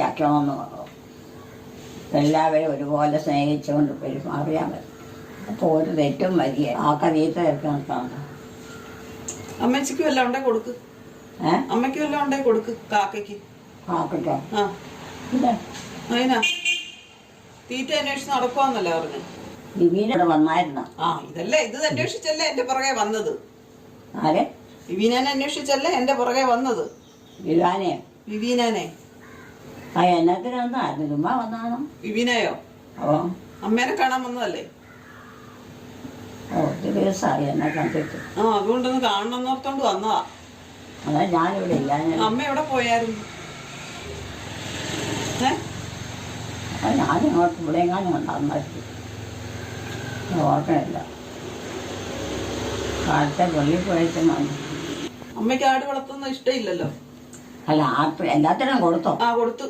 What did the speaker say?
ആക്കണമെന്ന് എല്ലാവരും ഒരുപോലെ സ്നേഹിച്ചുകൊണ്ട് പെരുമാറിയാൽ മതി. അപ്പോൾ ഒരു തെറ്റും വലിയ ആക്കതീത്ത എടുക്കണം. അമ്മച്ചിക്ക് വല്ല ഉണ്ടേ കൊടുക്ക്. അമ്മയ്ക്ക് വല്ല ഉണ്ടേ കൊടുക്ക്. കാക്കയ്ക്ക് കാക്കട്ടോ? ആ അതിനാ തീറ്റ അന്വേഷിച്ച് നടക്കുവാന്നല്ലേ പറഞ്ഞു. വിവീനോട് വന്നായിരുന്നു. ആ ഇതല്ലേ ഇത് അന്വേഷിച്ചല്ലേ എന്റെ പുറകെ വന്നത്. ആരെ? വിവീനെ അന്വേഷിച്ചല്ലേ എന്റെ പുറകെ വന്നത്. വിവാനെ? വിവീനെ. ആ എന്നത്തിനൊന്നായിരുന്നു, ചുമ്മാ വന്നാണോ? വിവീനയോ? ഓ, അമ്മേനെ കാണാൻ വന്നതല്ലേ. ഒത്തിരി ദിവസമായി എന്നെ കണ്ടിട്ട്. ആ അതുകൊണ്ടൊന്ന് കാണണം ഓർത്തോണ്ട് വന്നതാ. അതാ ഞാനിവിടെ ഇല്ല. അമ്മ എവിടെ പോയായിരുന്നു? അപ്പം ഞാനിങ്ങോട്ട് ഇവിടെ എങ്ങാനും ഉണ്ടാകുമായിരുന്നു, ഓർക്കണില്ല. കാലത്തെ പള്ളി പോയിട്ട് അമ്മയ്ക്ക് ആട് വളർത്തുന്ന ഇഷ്ടമില്ലല്ലോ. അല്ല, എല്ലാത്തിനും കൊടുത്തോ? ആ കൊടുത്തു.